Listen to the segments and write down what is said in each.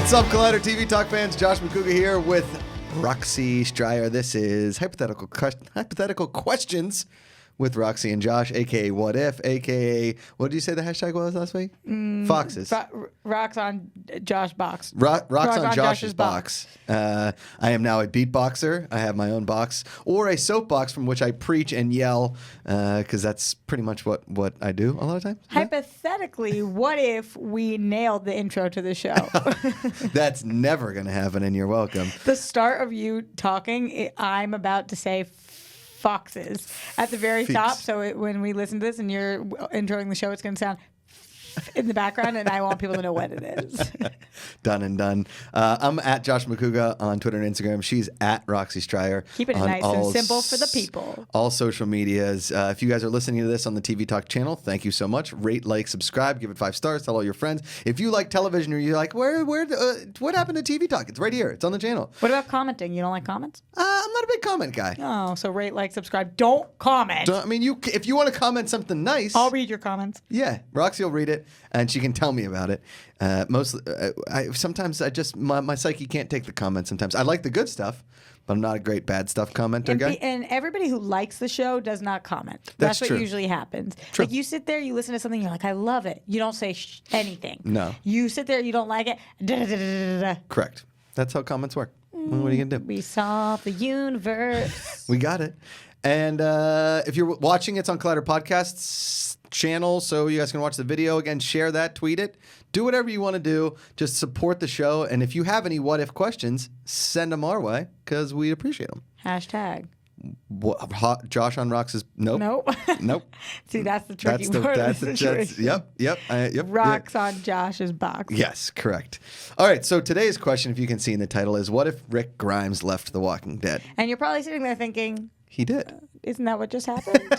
What's up, Collider TV Talk fans? Josh McCouga here with Roxy Stryer. This is Hypothetical Questions with Roxy and Josh, a.k.a. What If, a.k.a. What did you say the hashtag was last week? Foxes. Rocks on Josh box. Rocks on Josh's box. I am now a beatboxer. I have my own box, or a soapbox from which I preach and yell, because that's pretty much what I do a lot of times. Hypothetically, what if we nailed the intro to the show? That's never going to happen, and you're welcome. The start of you talking, I'm about to say foxes at the very top. So when we listen to this and you're enjoying the show, it's going to sound in the background, and I want people to know what it is. Done and done. I'm at Josh McCouga on Twitter and Instagram. She's at Roxy Stryer. Keeping it nice and simple for the people. All social medias. If you guys are listening to this on the TV Talk channel, thank you so much. Rate, like, subscribe, give it 5 stars. Tell all your friends. If you like television or you're like, what happened to TV Talk? It's right here. It's on the channel. What about commenting? You don't like comments? I'm not a big comment guy. Oh, so rate, like, subscribe. Don't comment. If you want to comment something nice, I'll read your comments. Yeah, Roxy will read it, and she can tell me about it. Sometimes my psyche can't take the comments. Sometimes I like the good stuff, but I'm not a great bad stuff commenter guy. And everybody who likes the show does not comment. That's what true. usually happens. True. Like you sit there, you listen to something, you're like, I love it. You don't say anything. No. You sit there, you don't like it. Correct. That's how comments work. What are you gonna do? We solve the universe. We got it. And if you're watching, it's on Collider Podcasts channel, so you guys can watch the video. Again, share that, tweet it, do whatever you want to do. Just support the show. And if you have any what if questions, send them our way, because we appreciate them. Hashtag. Josh on Rocks is nope. Nope. See, that's the tricky part of the situation. Yep. Rocks on Josh's box. Yes, correct. All right, so today's question, if you can see in the title, is what if Rick Grimes left The Walking Dead? And you're probably sitting there thinking, he did. Isn't that what just happened?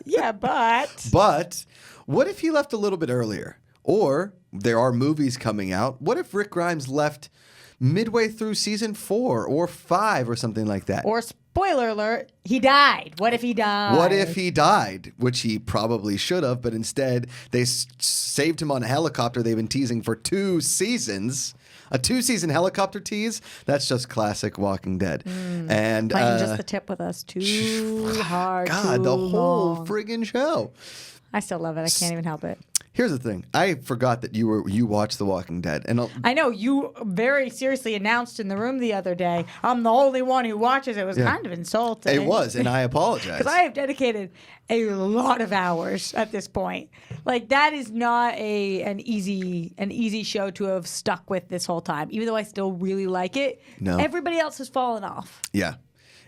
Yeah, but. But what if he left a little bit earlier? Or there are movies coming out. What if Rick Grimes left midway through season 4 or 5 or something like that? Or spoiler alert, he died. What if he died? What if he died? Which he probably should have, but instead they saved him on a helicopter they've been teasing for 2 seasons. A 2-season helicopter tease? That's just classic Walking Dead. And playing just the tip with us too hard. God, too the whole long. friggin' show. I still love it. I can't even help it. Here's the thing. I forgot that you watched The Walking Dead. And I know you very seriously announced in the room the other day, I'm the only one who watches. It was kind of insulting. It was, and I apologize. Because I have dedicated a lot of hours at this point. Like, that is not an easy show to have stuck with this whole time. Even though I still really like it, No. Everybody else has fallen off. Yeah.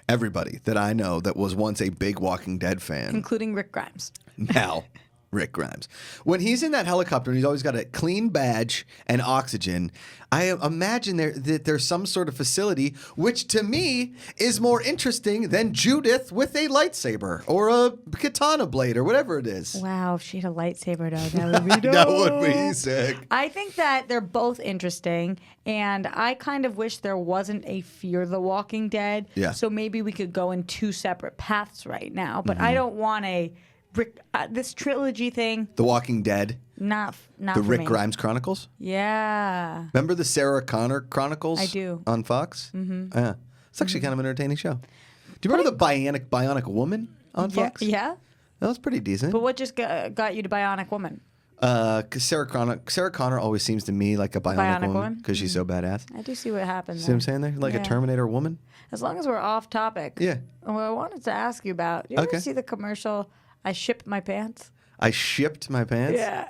Everybody that I know that was once a big Walking Dead fan. Including Rick Grimes. Now, Rick Grimes. When he's in that helicopter and he's always got a clean badge and oxygen, I imagine that there's some sort of facility, which to me is more interesting than Judith with a lightsaber or a katana blade or whatever it is. Wow, if she had a lightsaber, though, that would be dope. That would be sick. I think that they're both interesting, and I kind of wish there wasn't a Fear the Walking Dead. Yeah. So maybe we could go in 2 separate paths right now, but I don't want this trilogy thing. The Walking Dead. Not The for Rick me. Grimes Chronicles. Yeah. Remember the Sarah Connor Chronicles? I do. On Fox? Mm-hmm. Yeah. It's actually kind of an entertaining show. Do you remember the Bionic Woman on Fox? Yeah. That was pretty decent. But what just got you to Bionic Woman? Because Sarah Connor always seems to me like a bionic woman because she's so badass. I do see what happened. See what I'm saying there? Like a Terminator woman? As long as we're off topic. Yeah. Well, I wanted to ask you about, you ever see the commercial, I shipped my pants? I shipped my pants? Yeah.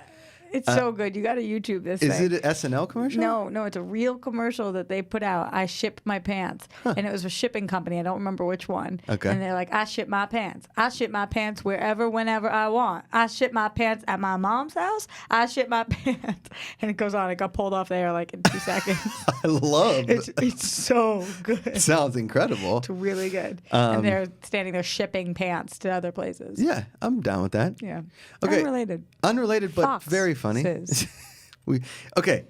It's so good. You got to YouTube this Is thing. it an SNL commercial? No, it's a real commercial that they put out. I shipped my pants. And it was a shipping company. I don't remember which one. Okay. And they're like, I ship my pants. I ship my pants wherever, whenever I want. I ship my pants at my mom's house. I ship my pants. And it goes on. It got pulled off the air like in 2 seconds. I love it. It's so good. Sounds incredible. It's really good. And they're standing there shipping pants to other places. Yeah, I'm down with that. Yeah. Okay. Unrelated, but Fox very funny. Okay.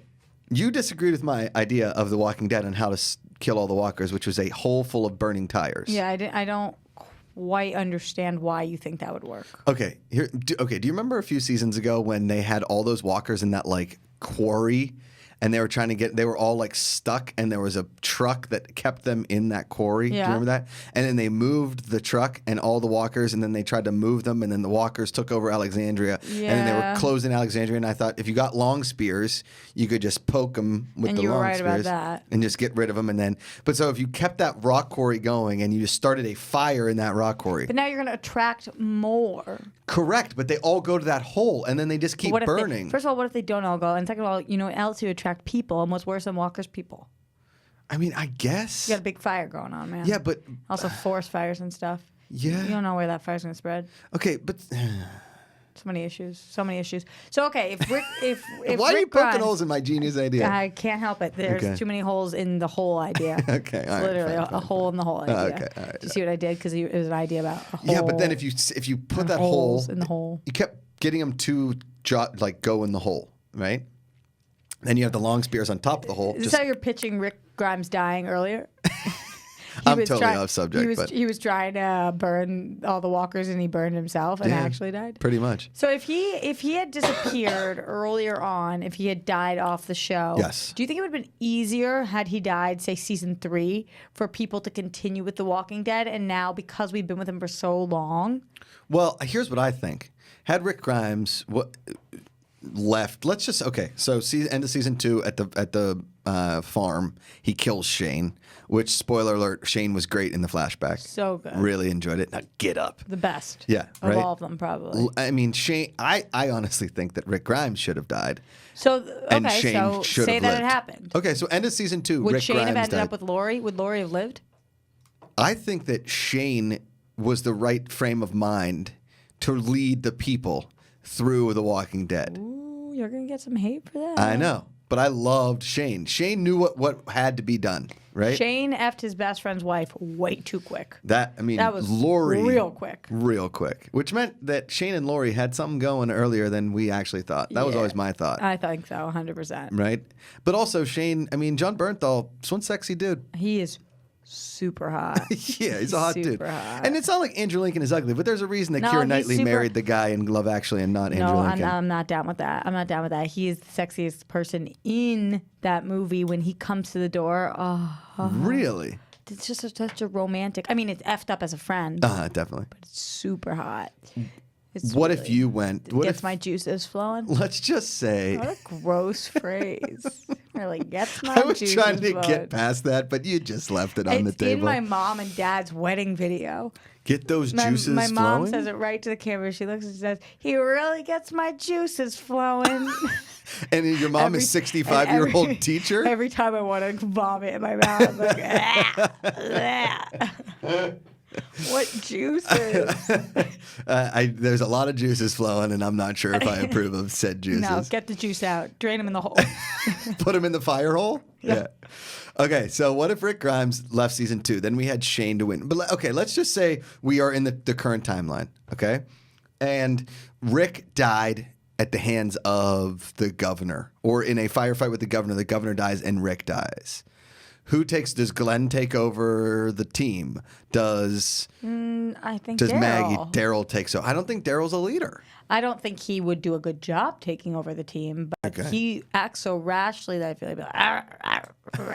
You disagreed with my idea of The Walking Dead and how to kill all the walkers, which was a hole full of burning tires. Yeah, I don't quite understand why you think that would work. Okay. Do you remember a few seasons ago when they had all those walkers in that like quarry and they were all like stuck, and there was a truck that kept them in that quarry. Do you Yeah. remember that? And then they moved the truck and all the walkers, and then they tried to move them, and then the walkers took over Alexandria, and then they were Yeah. closing Alexandria. And I thought if you got long spears, you could just poke them with And the you were long right about spears that. and just get rid of them. And then, but so if you kept that rock quarry going and you just started a fire in that rock quarry, But now you're going to attract more. correct? But they all go to that hole, and then they just keep What if they- burning. first of all, what if they don't all go? And second of all, you know what else? You attract people. And what's worse than walkers? People. I mean, I guess. You got a big fire going on, man. Yeah, but Also forest fires and stuff. yeah. You don't know where that fire's going to spread. Okay, but So many issues. So many issues. So, okay, if Rick... If why are you Rick poking Grimes- holes in my genius idea? I can't help it. There's Okay. too many holes in the whole idea. Okay, all It's right, literally fine, a fine, hole in the whole idea. okay, all right, Do you see what I did? Because it was an idea about a hole. Yeah, but then if you put that hole holes in the hole. you kept getting them to go in the hole, right? Then you have the long spears on top of the hole. Is this how you're pitching Rick Grimes dying earlier? I'm totally off subject, but he was trying to burn all the walkers, and he burned himself and Yeah, actually died. pretty much. So if he had disappeared earlier on, if he had died off the show, Yes. do you think it would have been easier had he died, say season 3, for people to continue with The Walking Dead? And now, because we've been with him for so long, Well, here's what I think. Had Rick Grimes left, let's just so end of season 2 at the farm, he kills Shane, which, spoiler alert, Shane was great in the flashback. so good, Really enjoyed it. Now get up. the best, Yeah, of right? all of them, probably. I mean, Shane. I honestly think that Rick Grimes should have died, So and okay, Shane so should say have that lived. it happened. Okay, so end of season 2, Would Rick Shane Grimes have ended died. up with Lori? Would Lori have lived? I think that Shane was the right frame of mind to lead the people through The Walking Dead. Ooh, you're gonna get some hate for that. I know, but I loved Shane. Shane knew what had to be done, right? Shane effed his best friend's wife way too quick. That was Lori, real quick. which meant that Shane and Lori had something going earlier than we actually thought. That was Yeah. always my thought, I think so, 100%. right? But also Shane. I mean, John Bernthal, is one sexy dude. He is super hot. Yeah, he's a hot dude. Super hot. And it's not like Andrew Lincoln is ugly, but there's a reason that No, Keira he's Knightley super- married the guy in Love Actually and not Andrew No, Lincoln. I'm not down with that. I'm not down with that. He is the sexiest person in that movie when he comes to the door. Oh, Really? it's just such a romantic. I mean, it's effed up as a friend, Definitely. but it's super hot. It's What if really- you went? What gets if? my juices flowing? Let's just say. What a gross phrase. Really gets my I was juices trying to flowing. get past that, but you just left it on the It's in table. my mom and dad's wedding video. Get those My, juices my mom flowing. says it right to the camera. She looks and says, "He really gets my juices flowing." And your mom Every- is 65-year-old every- techer. Every time I want to vomit in my mouth, I'm like, "Ah, ah." What juices? There's a lot of juices flowing, and I'm not sure if I approve of said juices. No, get the juice out. Drain them in the hole. Put him in the fire hole? Yeah. Okay, so what if Rick Grimes left season 2? Then we had Shane to win. But okay, let's just say we are in the current timeline, okay? And Rick died at the hands of the governor, or in a firefight with the governor dies and Rick dies. Does Glenn take over the team? Does I think Maggie, Daryl. Daryl takes over? I don't think Daryl's a leader. I don't think he would do a good job taking over the team, but Okay. he acts so rashly that I feel like he'd be like, "Arr, arr, arr."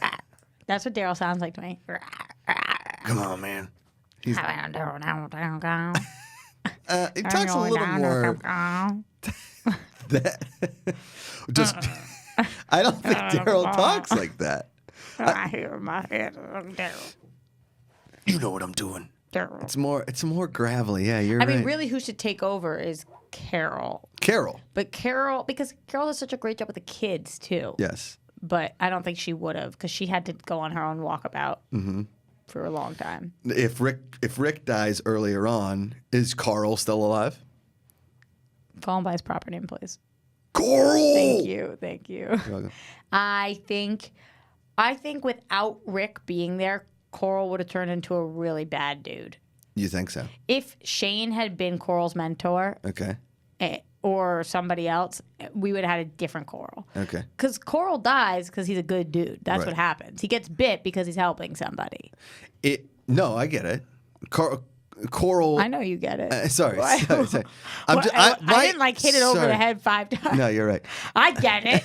That's what Daryl sounds like to me. Come on, man. He He talks a little more. That, just, I don't think Daryl talks like that. I hear my head, Daryl. You know what I'm doing. Daryl. It's more gravelly. Yeah, you're I right. mean, really, who should take over is Carol. Carol. But because Carol does such a great job with the kids too. Yes. But I don't think she would have because she had to go on her own walkabout for a long time. If Rick dies earlier on, is Carl still alive? Call him by his proper name, please. Coral. Thank you. You're welcome. I think without Rick being there, Coral would have turned into a really bad dude. You think so? If Shane had been Coral's mentor Okay. or somebody else, we would have had a different Coral. Okay. Because Coral dies because he's a good dude. That's Right. what happens. He gets bit because he's helping somebody. No, I get it. Coral. I know you get it. Sorry. Why- sorry. I didn't hit it over the head 5 times. No, you're right. I get it.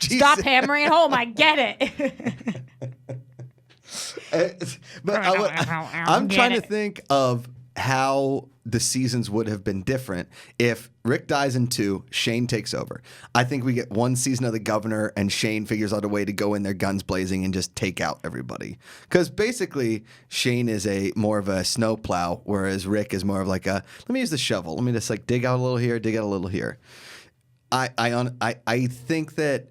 Stop hammering it home. I get it. But I'm trying to think of how the seasons would have been different if Rick dies in 2, Shane takes over. I think we get 1 season of the governor and Shane figures out a way to go in there guns blazing and just take out everybody. Because basically Shane is more of a snowplow, whereas Rick is more of like a, let me use the shovel. Let me just like dig out a little here, dig out a little here. I think that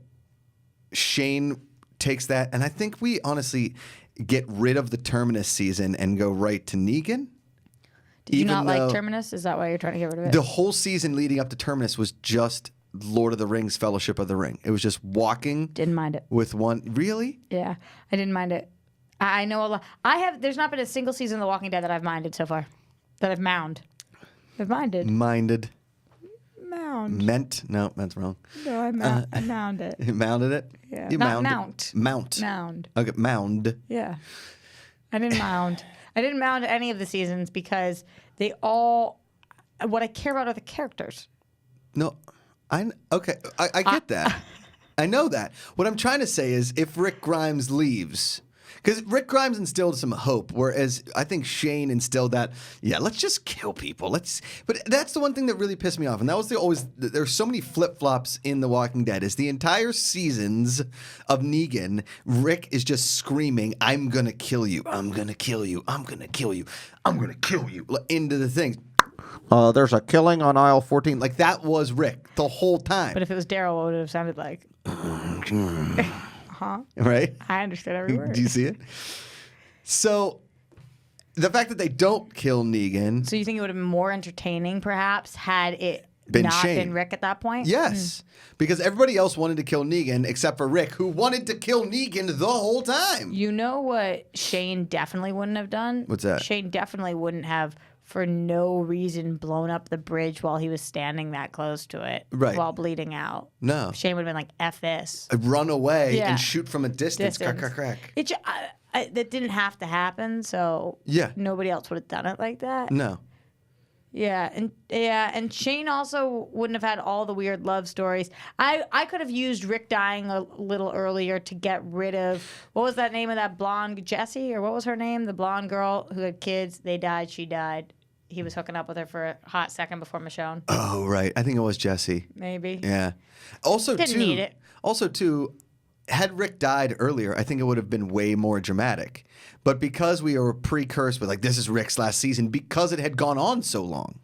Shane takes that, and I think we honestly get rid of the Terminus season and go right to Negan. Did you not like Terminus? Is that why you're trying to get rid of it? The whole season leading up to Terminus was just Lord of the Rings, Fellowship of the Ring. It was just walking. Didn't mind it. With one. Really? Yeah, I didn't mind it. I know a lot. There's not been a single season of The Walking Dead that I've minded so far. That I've mound. I've minded. Minded. Mound. Meant? No, that's wrong. No, I mound it. You mounded it? Yeah. You Not mount. Mound. Okay, mound. Yeah. I didn't mound. I didn't mound any of the seasons because they all. What I care about are the characters. No, I get that. I know that. What I'm trying to say is if Rick Grimes leaves, because Rick Grimes instilled some hope, whereas I think Shane instilled that, let's just kill people. But that's the one thing that really pissed me off. And that was there's so many flip-flops in The Walking Dead. Is the entire seasons of Negan, Rick is just screaming, I'm going to kill you. I'm going to kill you. I'm going to kill you. I'm going to kill you. Into the things. There's a killing on aisle 14. Like, that was Rick the whole time. But if it was Daryl, what would it have sounded like? Huh? Right? I understood every word. Do you see it? So, the fact that they don't kill Negan. So you think it would have been more entertaining, perhaps, had it been Shane. Been Rick at that point? Yes. Because everybody else wanted to kill Negan except for Rick, who wanted to kill Negan the whole time. You know what Shane definitely wouldn't have done? What's that? Shane definitely wouldn't have, for no reason, blown up the bridge while he was standing that close to it. Right. While bleeding out. No. Shane would have been like, F this. Run away and shoot from a distance. Crack. That didn't have to happen, so nobody else would have done it like that. No. And Shane also wouldn't have had all the weird love stories. I could have used Rick dying a little earlier to get rid of, what was that name of that blonde, Jessie, or what was her name? The blonde girl who had kids. They died, she died. He was hooking up with her for a hot second before Michonne. Oh, right. I think it was Jessie. Maybe. Yeah. Also, Didn't need it. Also, too, had Rick died earlier, I think it would have been way more dramatic. But because we were pre-cursed with, like, this is Rick's last season, because it had gone on so long.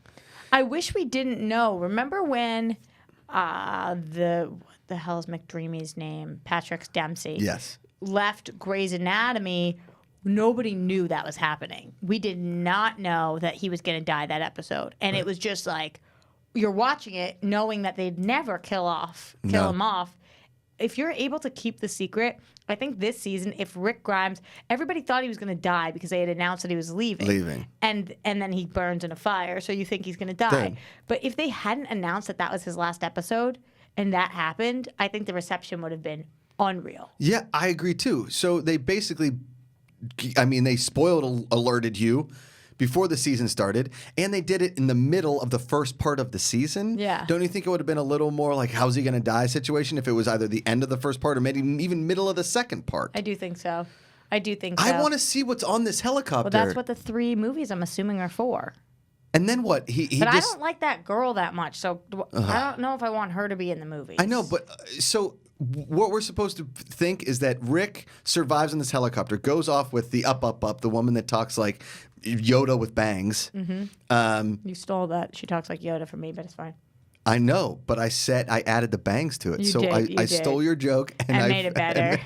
I wish we didn't know. Remember when what the hell is McDreamy's name? Patrick Dempsey. Yes. Left Grey's Anatomy. Nobody knew that was happening. We did not know that he was going to die that episode. And It was just like, you're watching it knowing that they'd never kill him off. If you're able to keep the secret, I think this season, if Rick Grimes, everybody thought he was going to die because they had announced that he was leaving. And then he burns in a fire, so you think he's going to die. Dang. But if they hadn't announced that was his last episode and that happened, I think the reception would have been unreal. Yeah, I agree too. So they basically, they spoiled alerted you before the season started, and they did it in the middle of the first part of the season. Yeah. Don't you think it would have been a little more like, how's he going to die situation if it was either the end of the first part or maybe even middle of the second part? I do think so. I want to see what's on this helicopter. Well, that's what the 3 movies, I'm assuming, are for. And then what? I don't like that girl that much, so I don't know if I want her to be in the movies. I know, but so what we're supposed to think is that Rick survives in this helicopter, goes off with the up, the woman that talks like Yoda with bangs. Mm-hmm. You stole that. She talks like Yoda from me, but it's fine. I know, but I added the bangs to it. You so did, I stole your joke and I made it better.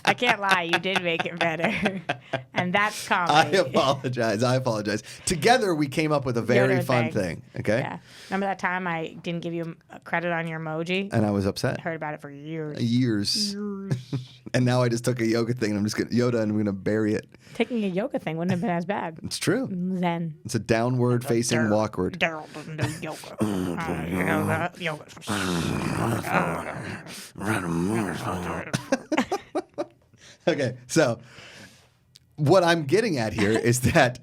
I can't lie, you did make it better. And that's comedy. I apologize. Together we came up with a very fun thing. Okay? Yeah. Remember that time I didn't give you credit on your emoji? And I was upset. I heard about it for years. Years. And now I just took a yoga thing and I'm just going to Yoda and I'm going to bury it. Taking a yoga thing wouldn't have been as bad. It's true. Zen. It's a downward facing walkward. Daryl doesn't do yoga. Okay, so what I'm getting at here is that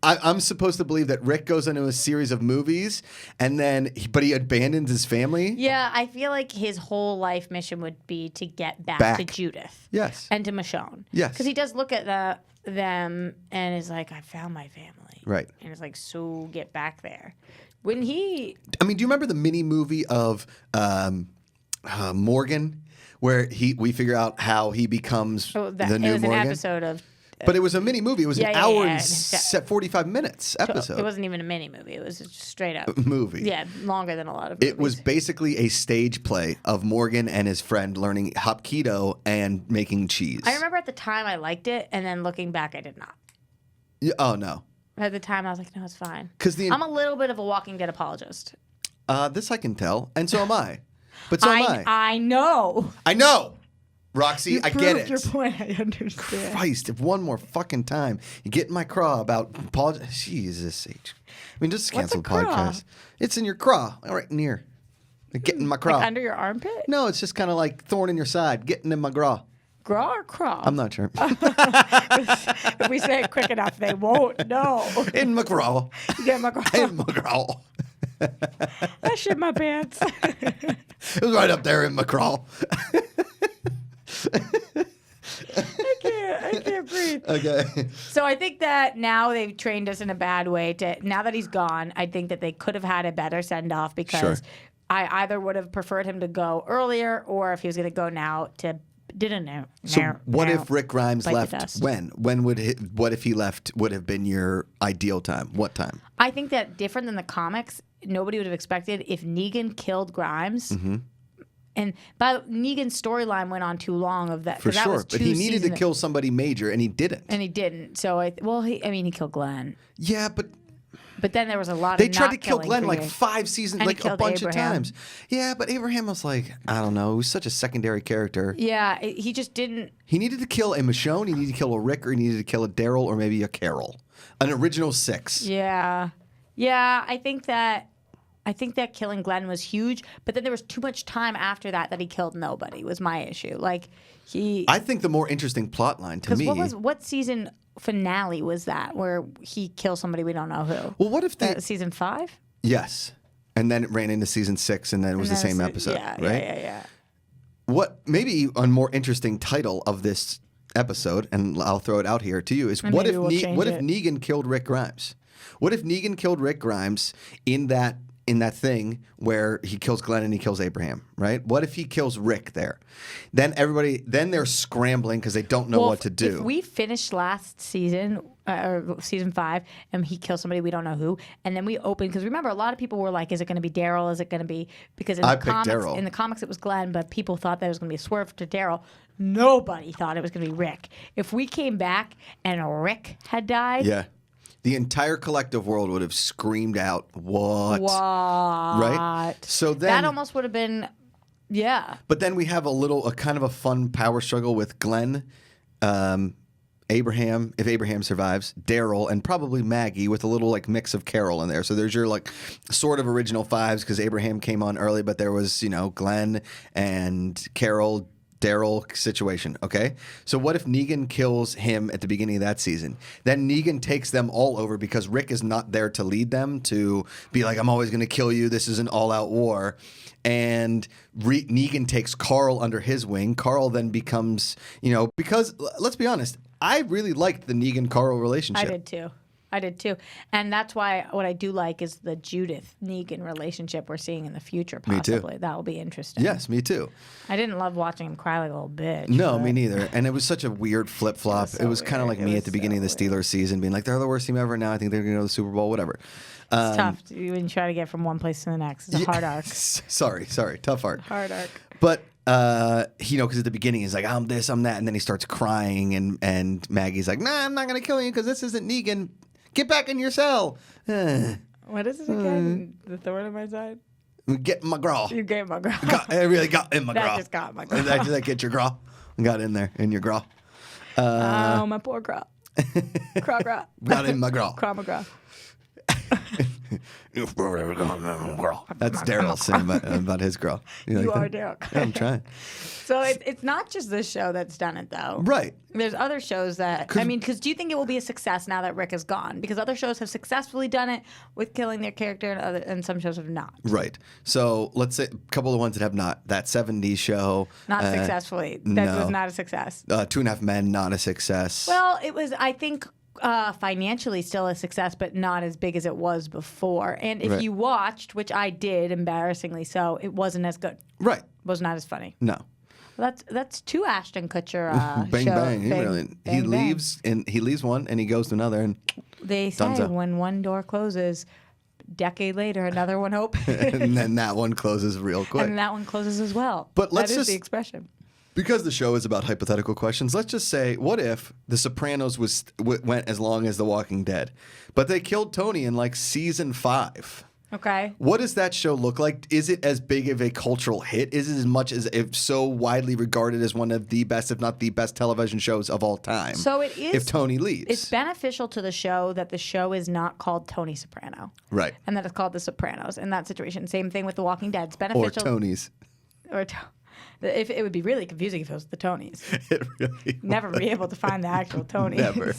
I'm supposed to believe that Rick goes into a series of movies, but he abandons his family. Yeah, I feel like his whole life mission would be to get back to Judith. Yes. And to Michonne. Yes. Because he does look at them and is like, I found my family. Right. And it's like, so get back there. When he... I mean, do you remember the mini movie of Morgan, where we figure out how he becomes the new Morgan? It was an episode of... But it was a mini movie. It was an hour and 45 minutes So episode. it wasn't even a mini movie. It was just straight up. Movie. Yeah, longer than a lot of movies. It was basically a stage play of Morgan and his friend learning Hapkido and making cheese. I remember at the time I liked it, and then looking back, I did not. Yeah, oh, no. At the time, I was like, no, it's fine. I'm a little bit of a Walking Dead apologist. This I can tell, and so am I. But so am I. I know. I know. Roxy, I get it. Your point. I understand. Christ, if one more fucking time you get in my craw about apologize. Jesus H. I mean, just cancel the podcast. It's in your craw, right in here. Get in my craw. Like under your armpit? No, it's just kind of like thorn in your side. Getting in my craw. Graw or craw? I'm not sure. If we say it quick enough, they won't know. In my craw. Get my craw. In my craw. I shit my pants. It was right up there in my craw. I can't breathe. Okay. So I think that now they've trained us in a bad way now that he's gone, I think that they could have had a better send off because I either would have preferred him to go earlier or if he was going to go now to didn't know. So what if Rick Grimes left when? What if he left would have been your ideal time? What time? I think that different than the comics, nobody would have expected if Negan killed Grimes. Mm-hmm. And Negan's storyline went on too long of that. For that sure, was but he needed to kill somebody major, and he didn't. So he killed Glenn. Yeah, but then there was a lot. They tried to kill Glenn like 5 seasons, and like a bunch of Abraham. times. Yeah, but Abraham was like, I don't know, he was such a secondary character. Yeah, he just didn't. He needed to kill a Michonne, he needed to kill a Rick, or he needed to kill a Daryl, or maybe a Carol, an original 6. Yeah, I think that killing Glenn was huge, but then there was too much time after that he killed nobody was my issue. I think the more interesting plot line to me. What season finale was that where he kills somebody we don't know who? Well, what if season 5? Yes, and then it ran into season 6, and then it was the same episode, right? Yeah. What maybe a more interesting title of this episode, and I'll throw it out here to you, is what if Negan killed Rick Grimes? What if Negan killed Rick Grimes in that thing where he kills Glenn and he kills Abraham, right? What if he kills Rick there? Then they're scrambling because they don't know what to do. If we finished last season, or season 5, and he kills somebody we don't know who, and then we open, because remember, a lot of people were like, is it going to be Daryl? Is it going to be, because in the comics it was Glenn, but people thought that it was going to be a swerve to Daryl. Nobody thought it was going to be Rick. If we came back and Rick had died. Yeah. The entire collective world would have screamed out, "What?" Right? So then that almost would have been, yeah. But then we have a kind of a fun power struggle with Glenn, Abraham, if Abraham survives, Daryl, and probably Maggie with a little mix of Carol in there. So there's your sort of original 5s because Abraham came on early, but there was Glenn and Carol. Daryl situation, okay? So what if Negan kills him at the beginning of that season? Then Negan takes them all over because Rick is not there to lead them, to be like, I'm always going to kill you. This is an all-out war. And Negan takes Carl under his wing. Carl then becomes, because let's be honest, I really liked the Negan-Carl relationship. I did too. And that's why what I do like is the Judith-Negan relationship we're seeing in the future, possibly. Me too. That will be interesting. Yes, me too. I didn't love watching him cry like a little bitch. No, me neither. And it was such a weird flip-flop. It was kind of like me at the beginning of the Steelers season being like, they're the worst team ever. Now I think they're going to go to the Super Bowl, whatever. It's tough when you try to get from one place to the next. It's a hard arc. Sorry. Tough arc. Hard arc. But, because at the beginning he's like, I'm this, I'm that. And then he starts crying and Maggie's like, nah, I'm not going to kill you because this isn't Negan. Get back in your cell. What is it again? The thorn in my side? Get my graw. You gave my graw. I really got in my graw. That just got my graw. Did that get your graw? Got in there, in your graw. Oh, my poor graw. Craw graw. Got in my graw. Craw my graw. That's Daryl saying about his girl. You like are that? Daryl. Yeah, I'm trying. So it's not just this show that's done it, though. Right. There's other shows that, because do you think it will be a success now that Rick is gone? Because other shows have successfully done it with killing their character, and some shows have not. Right. So let's say a couple of the ones that have not. That 70s show. Not successfully. That was not a success. 2.5 Men, not a success. Well, it was, I think, financially still a success, but not as big as it was before. And if you watched, which I did, embarrassingly so, it wasn't as good. Right. It was not as funny. No. Well, that's two Ashton Kutcher Bang show. bang. He Bang, leaves one and he goes to another and they say Dunzo. when one door closes, decade later another one opens. and then that one closes real quick. And that one closes as well. But let's that is just- the expression. Because the show is about hypothetical questions, let's just say, what if The Sopranos went as long as The Walking Dead, but they killed Tony in like season 5? Okay. What does that show look like? Is it as big of a cultural hit? Is it as much as if so widely regarded as one of the best, if not the best, television shows of all time? So it is. If Tony leaves, It's beneficial to the show that the show is not called Tony Soprano. right? And that it's called The Sopranos in that situation. Same thing with The Walking Dead. It's Or beneficial. Tony's. Or if it would be really confusing if it was the Tonys. It really Never be able to find the actual Tonys. Never.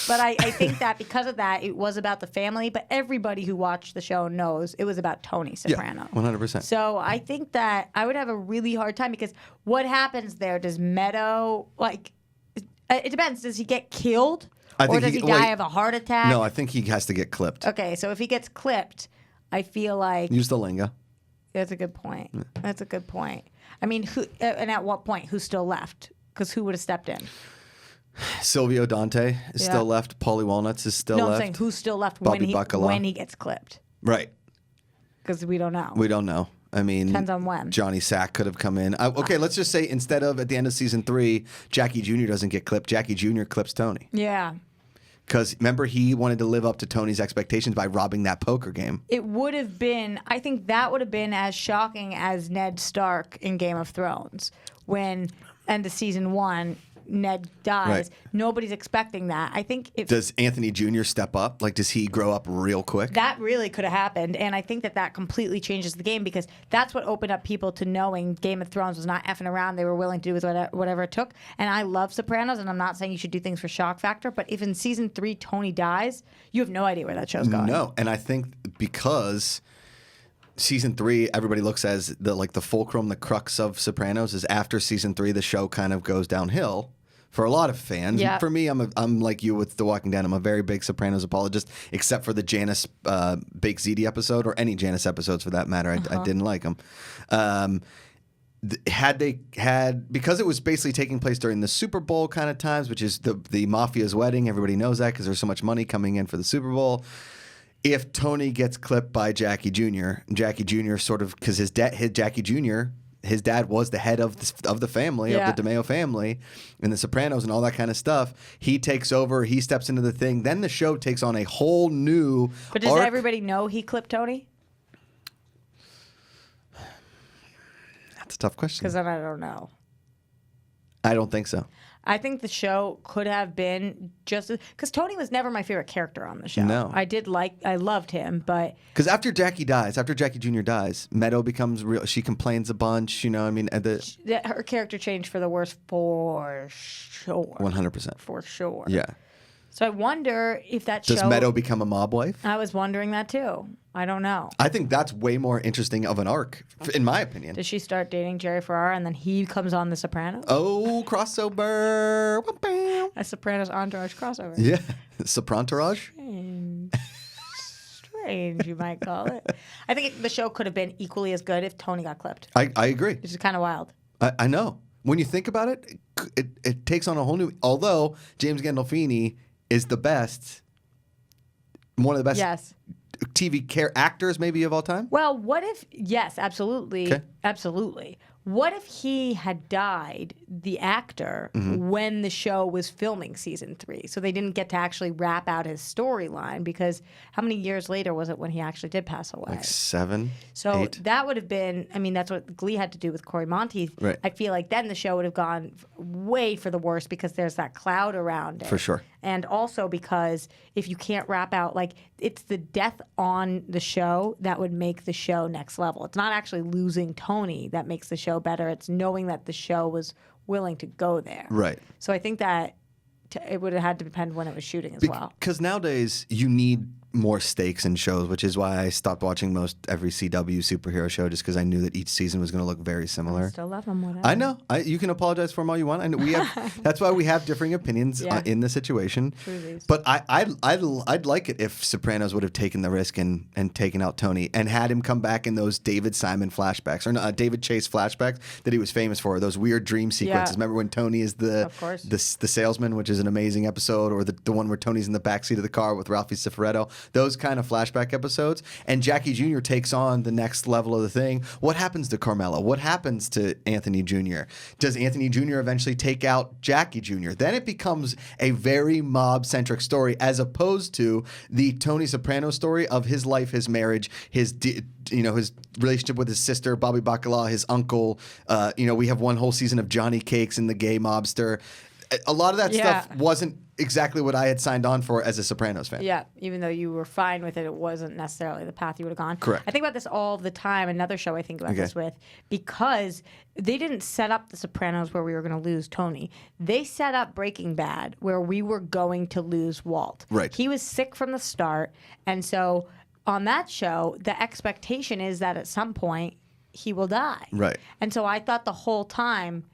But I think that because of that, it was about the family. But everybody who watched the show knows it was about Tony Soprano. 100%. So I think that I would have a really hard time because what happens there? Does Meadow, like, it depends. Does he get killed? Or does he die of a heart attack? No, I think he has to get clipped. Okay, so if he gets clipped, I feel like Use the lingo. that's a good point. That's a good point. I mean, who and at what point? Who's still left? Because who would have stepped in? Silvio Dante is still left. Paulie Walnuts is still No, left. I'm saying who's still left Bobby Bacala. when he gets clipped. Right. Because we don't know. We don't know. I mean, Depends on when. Johnny Sack could have come in. Okay, let's just say instead of at the end of season 3, Jackie Jr. doesn't get clipped. Jackie Jr. clips Tony. Yeah. Because remember, he wanted to live up to Tony's expectations by robbing that poker game. It would have been, I think that would have been as shocking as Ned Stark in Game of Thrones. When, end of season 1, Ned dies. Right. Nobody's expecting that. I think if Does Anthony Jr. step up? Like, does he grow up real quick? that really could have happened, and I think that completely changes the game because that's what opened up people to knowing Game of Thrones was not effing around. They were willing to do with whatever it took. And I love Sopranos, and I'm not saying you should do things for shock factor, but if in season 3 Tony dies, you have no idea where that show's going. No, and I think because season 3, everybody looks as the fulcrum, the crux of Sopranos is after season 3, the show kind of goes downhill for a lot of fans. Yeah. For me, I'm like you with The Walking Dead. I'm a very big Sopranos apologist, except for the Janice Bake Ziti episode or any Janice episodes for that matter. I didn't like them. Because it was basically taking place during the Super Bowl kind of times, which is the mafia's wedding. Everybody knows that because there's so much money coming in for the Super Bowl. If Tony gets clipped by Jackie Jr., Jackie Jr. sort of because his Jackie Jr. His dad was the head of the family, of the DeMeo family, and the Sopranos and all that kind of stuff. He takes over. He steps into the thing. Then the show takes on a whole new But does arc. everybody know he clipped Tony? That's a tough question. Because then I don't know. I don't think so. I think the show could have been just because Tony was never my favorite character on the show. No. I loved him, but Because after Jackie Jr. dies, Meadow becomes real. She complains a bunch. You know, I mean, her character changed for the worse for sure. 100%. For sure. Yeah. So I wonder if that Does show. Meadow become a mob wife? I was wondering that too. I don't know. I think that's way more interesting of an arc, in my opinion. Does she start dating Jerry Ferrara and then he comes on The Sopranos? Oh, crossover. A Sopranos entourage crossover. Yeah. Soprantourage? Strange, you might call it. I think the show could have been equally as good if Tony got clipped, I agree. which is kind of wild. I know. When you think about it, it takes on a whole new. Although James Gandolfini is the best, one of the best Yes. TV actors maybe of all time. Well, what if? Yes, absolutely, Okay. absolutely. What if he had died the actor when the show was filming season 3. So they didn't get to actually wrap out his storyline because how many years later was it when he actually did pass away? Like 7, So 8. that would have been, I mean, that's what Glee had to do with Corey Monteith. Right. I feel like then the show would have gone way for the worse because there's that cloud around it. For sure. And also because if you can't wrap out, like, it's the death on the show that would make the show next level. It's not actually losing Tony that makes the show better. It's knowing that the show was willing to go there. Right. So I think that it would have had to depend when it was shooting as well. Because nowadays you need more stakes in shows, which is why I stopped watching most every CW superhero show just because I knew that each season was going to look very similar. I still love them. Whatever. I know. You can apologize for them all you want. I know we have. That's why we have differing opinions in the situation. Trulies. But I'd like it if Sopranos would have taken the risk and taken out Tony and had him come back in those David Simon flashbacks or David Chase flashbacks that he was famous for. Those weird dream sequences. Remember when Tony is the salesman, which is an amazing episode, or the one where Tony's in the backseat of the car with Ralphie Cifaretto. Those kind of flashback episodes, and Jackie Jr. takes on the next level of the thing. What happens to Carmela? What happens to Anthony Jr.? Does Anthony Jr. eventually take out Jackie Jr.? Then it becomes a very mob-centric story as opposed to the Tony Soprano story of his life, his marriage, his relationship with his sister, Bobby Bacala, his uncle. We have one whole season of Johnny Cakes and the gay mobster. A lot of that stuff wasn't exactly what I had signed on for as a Sopranos fan. Yeah, even though you were fine with it, it wasn't necessarily the path you would have gone. Correct. I think about this all the time. Another show I think about this with, because they didn't set up The Sopranos where we were going to lose Tony. They set up Breaking Bad where we were going to lose Walt. Right. He was sick from the start, and so on that show, the expectation is that at some point he will die. Right. And so I thought the whole time,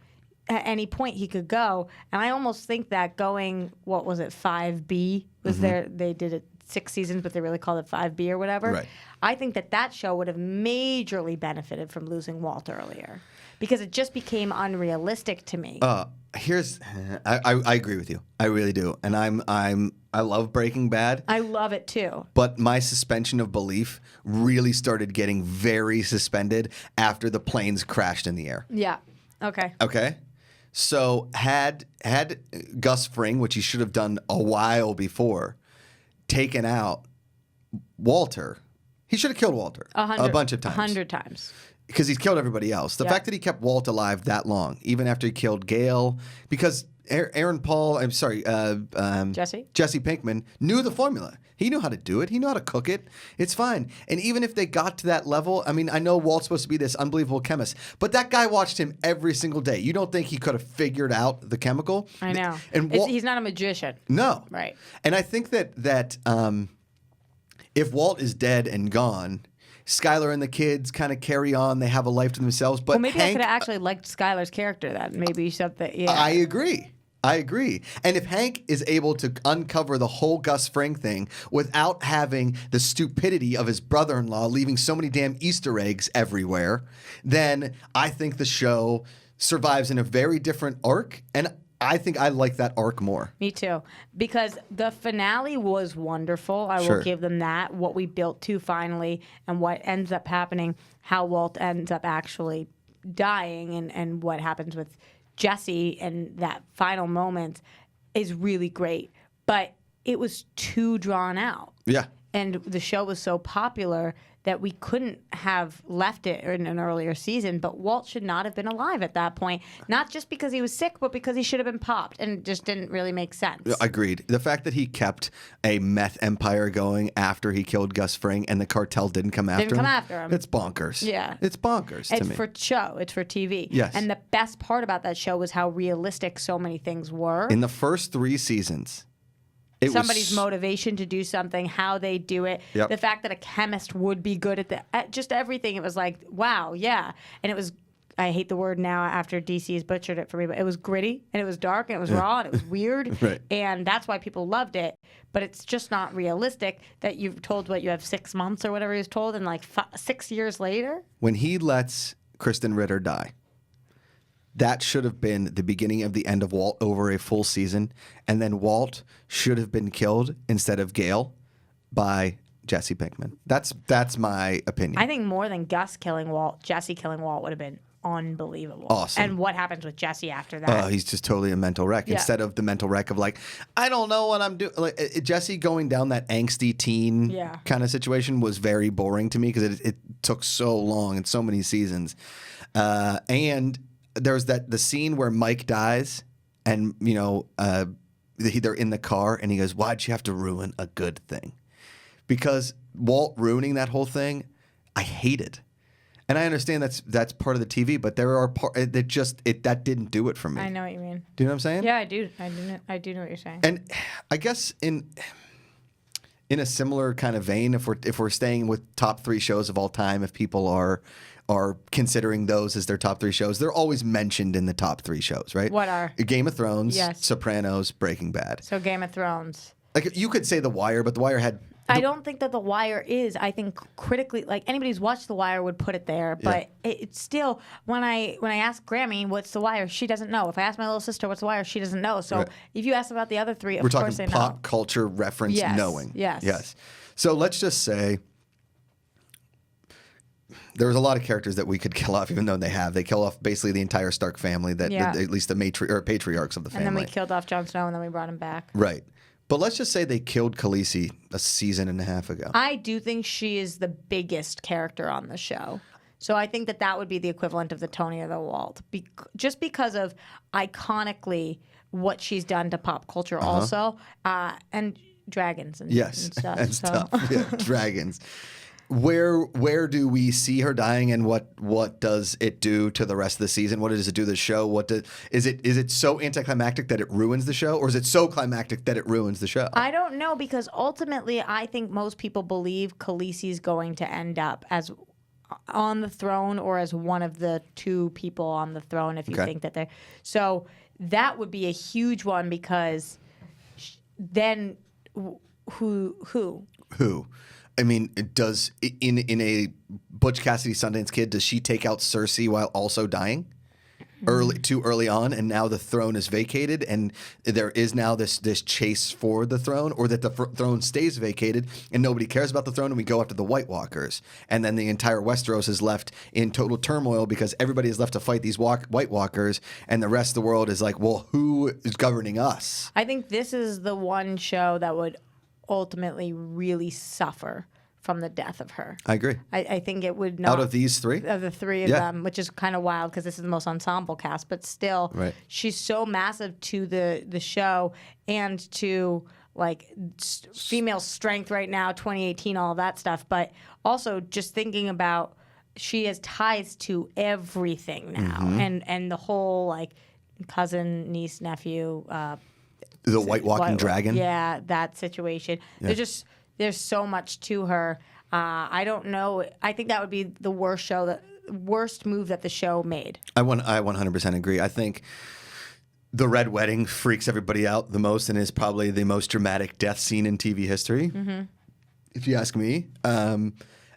at any point he could go, and I almost think that going, what was it, 5B was there? They did it 6 seasons, but they really called it 5B or whatever. Right. I think that show would have majorly benefited from losing Walt earlier because it just became unrealistic to me. I agree with you. I really do, and I love Breaking Bad. I love it too. But my suspension of belief really started getting very suspended after the planes crashed in the air. Yeah. Okay. Okay. So had Gus Fring, which he should have done a while before, taken out Walter, he should have killed Walter a bunch of times. 100 times. Because he's killed everybody else. The fact that he kept Walt alive that long, even after he killed Gale, because Jesse Pinkman knew the formula. He knew how to do it. He knew how to cook it. It's fine. And even if they got to that level, I mean, I know Walt's supposed to be this unbelievable chemist, but that guy watched him every single day. You don't think he could have figured out the chemical? I know. And He's not a magician. No. Right. And I think that if Walt is dead and gone, Skylar and the kids kind of carry on. They have a life to themselves. But maybe I could have actually liked Skylar's character then. Maybe something. Yeah. I agree. And if Hank is able to uncover the whole Gus Fring thing without having the stupidity of his brother-in-law leaving so many damn Easter eggs everywhere, then I think the show survives in a very different arc. And I think I like that arc more. Me too. Because the finale was wonderful. I will give them that. What we built to finally and what ends up happening, how Walt ends up actually dying and what happens with Jesse and that final moment is really great. But it was too drawn out. Yeah. And the show was so popular that we couldn't have left it in an earlier season, but Walt should not have been alive at that point. Not just because he was sick, but because he should have been popped, and it just didn't really make sense. Agreed. The fact that he kept a meth empire going after he killed Gus Fring and the cartel didn't come after him. It's bonkers. Yeah. It's bonkers to me. It's for show. It's for TV. Yes. And the best part about that show was how realistic so many things were. In the first 3 seasons, somebody's motivation to do something, how they do it, the fact that a chemist would be good at just everything. It was like, wow, yeah. And it was, I hate the word now after DC has butchered it for me, but it was gritty and it was dark and it was raw and it was weird. Right. And that's why people loved it. But it's just not realistic that you've told what you have 6 months or whatever he was told, and like 6 years later. When he lets Kristen Ritter die, that should have been the beginning of the end of Walt over a full season. And then Walt should have been killed instead of Gale by Jesse Pinkman. That's my opinion. I think more than Gus killing Walt, Jesse killing Walt would have been unbelievable. Awesome. And what happens with Jesse after that? He's just totally a mental wreck. Yeah. Instead of the mental wreck of like, I don't know what I'm doing. Like Jesse going down that angsty teen kind of situation was very boring to me because it took so long and so many seasons. And there's the scene where Mike dies, and they're in the car, and he goes, "Why'd you have to ruin a good thing?" Because Walt ruining that whole thing, I hate it. And I understand that's part of the TV, but there are that didn't do it for me. I know what you mean. Do you know what I'm saying? Yeah, I do. I do know what you're saying. And I guess in a similar kind of vein, if we're staying with top 3 shows of all time, if people are considering those as their top 3 shows, they're always mentioned in the top 3 shows, right? What are? Game of Thrones, Yes. Sopranos, Breaking Bad. So Game of Thrones. Like you could say The Wire, but The Wire had. I don't think that The Wire is. I think critically, like anybody who's watched The Wire would put it there. But it's still, when I ask Grammy what's The Wire, she doesn't know. If I ask my little sister what's The Wire, she doesn't know. So if you ask about the other 3, We're of course they talking know. pop culture reference knowing. Yes. So let's just say there was a lot of characters that we could kill off, even though they kill off basically the entire Stark family, at least the patriarchs of the family. And then we killed off Jon Snow, and then we brought him back. Right. But let's just say they killed Khaleesi a season and a half ago. I do think she is the biggest character on the show. So I think that would be the equivalent of the Tony or the Walt. Just because of iconically what she's done to pop culture also. And dragons and stuff. And stuff. Yeah, dragons. Where do we see her dying, and what does it do to the rest of the season? What does it do to the show? Is it so anticlimactic that it ruins the show, or is it so climactic that it ruins the show? I don't know, because ultimately I think most people believe Khaleesi's going to end up as on the throne or as one of the 2 people on the throne, if you think that they're. So that would be a huge one, because then who? I mean, does in a Butch Cassidy Sundance Kid, does she take out Cersei while also dying too early on, and now the throne is vacated, and there is now this chase for the throne, or that the throne stays vacated and nobody cares about the throne, and we go after the White Walkers, and then the entire Westeros is left in total turmoil because everybody is left to fight these White Walkers, and the rest of the world is like, well, who is governing us? I think this is the one show that would ultimately really suffer from the death of her. I agree. I think it would not. Out of these 3? Of the 3 of them, which is kind of wild because this is the most ensemble cast, but still, she's so massive to the show and to like female strength right now, 2018, all of that stuff. But also just thinking about, she has ties to everything now, and the whole like cousin, niece, nephew. The White Walking Dragon? Yeah, that situation. Yeah. There's so much to her. I don't know. I think that would be the worst move that the show made. I 100% agree. I think the Red Wedding freaks everybody out the most and is probably the most dramatic death scene in TV history, if you ask me. And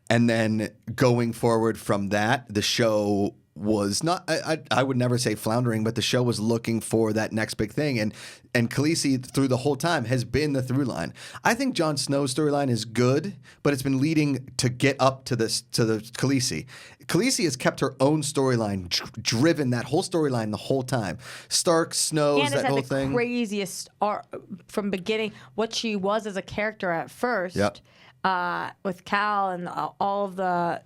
then going forward from that, the show was not, I would never say floundering, but the show was looking for that next big thing. And Khaleesi through the whole time has been the through line. I think Jon Snow's storyline is good, but it's been leading to get up to the Khaleesi. Khaleesi has kept her own storyline, driven that whole storyline the whole time. Stark, Snows, and that whole the thing. Craziest art from beginning, what she was as a character at first, with Cal and all of the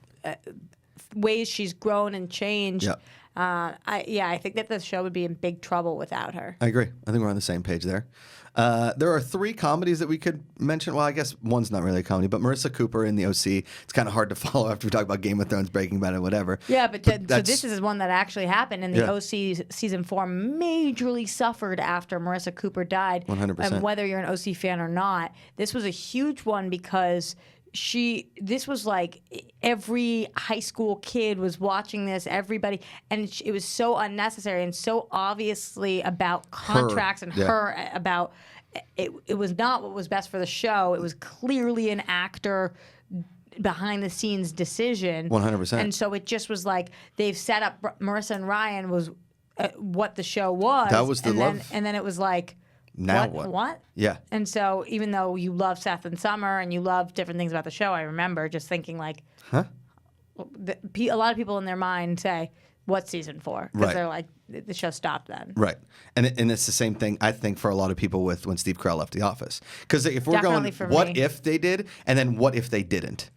ways she's grown and changed. Yep. I think that the show would be in big trouble without her. I agree. I think we're on the same page there. There are 3 comedies that we could mention. Well, I guess one's not really a comedy, but Marissa Cooper in the OC. It's kind of hard to follow after we talk about Game of Thrones, Breaking Bad, and whatever. Yeah, but so this is one that actually happened, and the OC season 4 majorly suffered after Marissa Cooper died. 100%. And whether you're an OC fan or not, this was a huge one because this was like every high school kid was watching this, everybody, and it was so unnecessary and so obviously about contracts and her about it was not what was best for the show. It was clearly an actor behind the scenes decision. 100%. And so it just was like they've set up Marissa and Ryan was what the show was. That was the love. And then it was like, now what? Yeah. And so even though you love Seth and Summer and you love different things about the show, I remember just thinking like, a lot of people in their mind say, what's season 4? Because Right. they're like, the show stopped then. Right. And it's the same thing, I think, for a lot of people with when Steve Carell left The Office. Because if we're Definitely for going, what me. if they did, and then what if they didn't?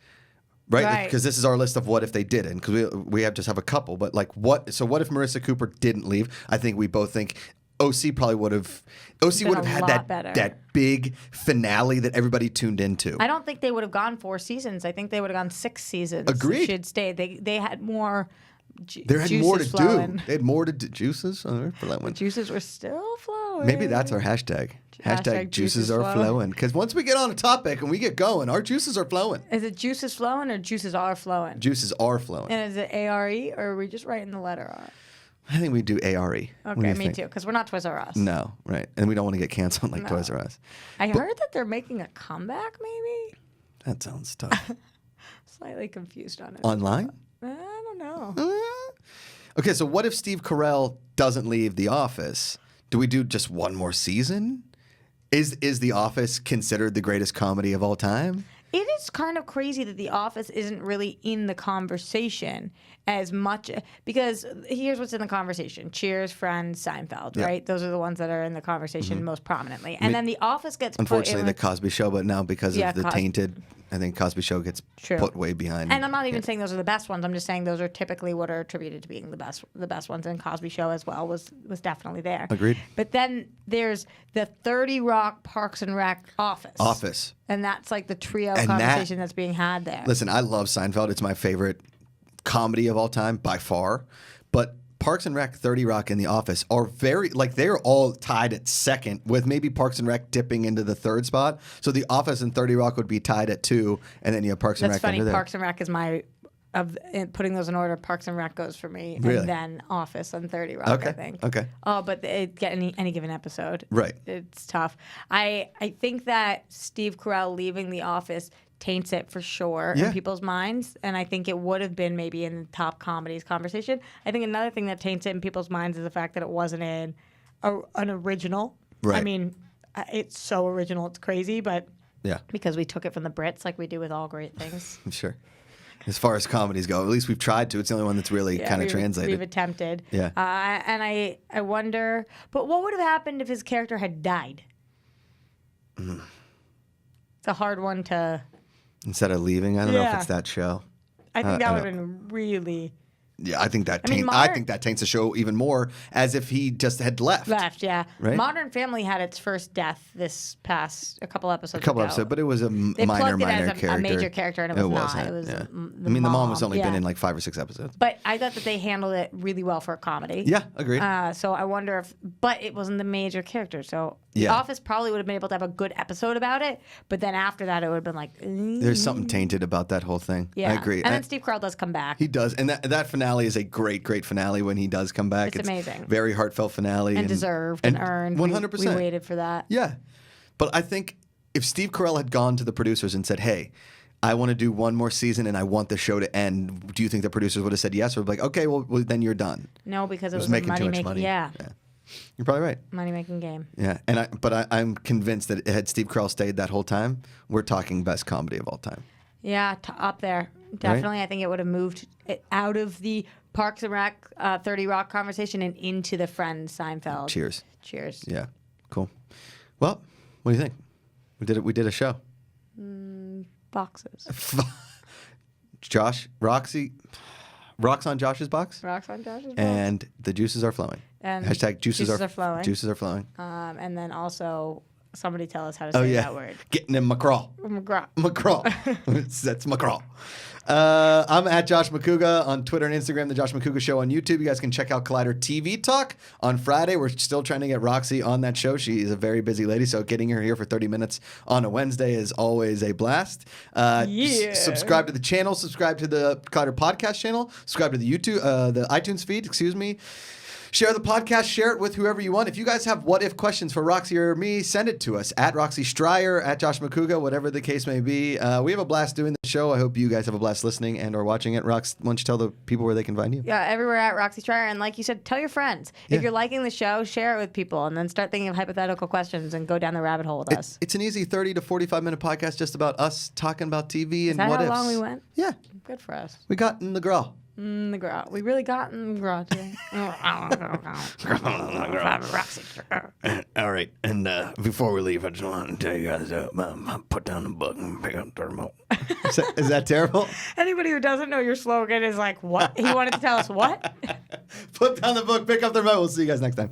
Right? Right. Because this is our list of what if they didn't. Because we have just have a couple. But like what? So what if Marissa Cooper didn't leave? I think we both think OC probably would have. OC Been would have a had lot that better. that big finale that everybody tuned into. I don't think they would have gone 4 seasons. I think they would have gone 6 seasons. Agreed. Should stay. They had more. There had more to flowing. do. They had more to do. Juices for that one. Juices were still flowing. Maybe that's our hashtag. Hashtag juices are flowing. Because once we get on a topic and we get going, our juices are flowing. Is it juices flowing or juices are flowing? Juices are flowing. And is it ARE or are we just writing the letter R? I think we do ARE. What do Okay, you me think? too. Because we're not Toys R Us. No, right. And we don't want to get canceled like No. Toys R Us. I heard that they're making a comeback. Maybe. That sounds tough. Slightly confused on it. Online? I don't know. Okay, so what if Steve Carell doesn't leave The Office? Do we do just one more season? Is The Office considered the greatest comedy of all time? It is kind of crazy that The Office isn't really in the conversation as much because here's what's in the conversation: Cheers, Friends, Seinfeld. Yeah. Right? Those are the ones that are in the conversation most prominently. And then The Office gets Unfortunately, put the in Cosby Show, but now because Yeah, of the tainted, I think Cosby Show gets True. put way behind. And I'm not even saying those are the best ones. I'm just saying those are typically what are attributed to being the best ones. And Cosby Show as well was definitely there. Agreed. But then there's the 30 Rock, Parks and Rec, Office. and that's like the trio And conversation that's being had there. Listen, I love Seinfeld. It's my favorite comedy of all time by far. But Parks and Rec, 30 Rock, and The Office are very, like, they're all tied at second, with maybe Parks and Rec dipping into the third spot. So The Office and 30 Rock would be tied at 2, and then you have Parks and That's Rec funny. under there. Parks and Rec is putting those in order. Parks and Rec goes for me, Really? and then Office and 30 Rock. Okay, I think. okay. Oh, but get any given episode, Right. It's tough. I think that Steve Carell leaving The Office taints it for sure Yeah. in people's minds, and I think it would have been maybe in the top comedies conversation. I think another thing that taints it in people's minds is the fact that it wasn't an original. I Right. mean, it's so original, it's crazy, but Yeah, because we took it from the Brits, like we do with all great things. I'm sure. As far as comedies go, at least we've tried to. It's the only one that's really kind of we've translated. attempted. Yeah. And I wonder, but what would have happened if his character had died? Mm. It's a hard one to. Instead of leaving, I don't know if Yeah. it's that show. I think that I would have been really Yeah, I think that I mean, I think that taints the show even more, as if he just had left. left. Yeah. Right? Modern Family had its first death this past a couple episodes. A couple ago. episodes, but it was a They minor plugged it as character. a major character, and it was not. wasn't, It was yeah. the I mean, the mom was mom, only been yeah. in like 5 or 6 episodes. But I thought that they handled it really well for a comedy. Yeah, agreed. So I wonder if, but it wasn't the major character. So The Yeah. Office probably would have been able to have a good episode about it. But then after that, it would have been like, There's something tainted about that whole thing. yeah. I agree. And then Steve Carell does come back. He does, and that finale is a great finale when he does come back. It's amazing. Very heartfelt finale and deserved and earned. 100%. We waited for that. Yeah, but I think if Steve Carell had gone to the producers and said, "Hey, I want to do one more season and I want the show to end," do you think the producers would have said yes, or like, "Okay, well then you're done"? No, because it was a making too money much making. money. Yeah, You're probably right. money making game. Yeah, I'm convinced that had Steve Carell stayed that whole time, we're talking best comedy of all time. Yeah, up there. Definitely. I think it would have moved it out of the Parks and Rec 30 Rock conversation and into the Friends Seinfeld. Cheers. Cheers. Yeah, cool. Well, what do you think? We did a show. Boxes. Josh, Roxy, rocks on Josh's box, Rocks on Josh's box. and the juices are flowing. And Hashtag juices are flowing. Juices are flowing. And then also, somebody tell us how to say Oh yeah, that word. getting in McCraw. McGraw. McCraw. That's McCraw. I'm at Josh McCouga on Twitter and Instagram, The Josh McCouga Show on YouTube. You guys can check out Collider TV Talk on Friday. We're still trying to get Roxy on that show. She is a very busy lady, so getting her here for 30 minutes on a Wednesday is always a blast. Yeah. Subscribe to the channel. Subscribe to the Collider Podcast channel. Subscribe to the the iTunes feed, excuse me. Share the podcast, share it with whoever you want. If you guys have what-if questions for Roxy or me, send it to us at Roxy Stryer, at Josh McCouga, whatever the case may be. We have a blast doing the show. I hope you guys have a blast listening and or watching it. Rox, why don't you tell the people where they can find you? Yeah, everywhere at Roxy Stryer. And like you said, tell your friends. Yeah. If you're liking the show, share it with people and then start thinking of hypothetical questions and go down the rabbit hole with us. It's an easy 30 to 45-minute podcast just about us talking about TV and Is that what how ifs. long we went? Yeah. Good for us. We got in the girl. in the garage. We really got in the garage today. Roxy. All right, and before we leave, I just want to tell you guys, put down the book and pick up the remote. Is that terrible? Anybody who doesn't know your slogan is like, what? He wanted to tell us what? Put down the book, pick up the remote. We'll see you guys next time.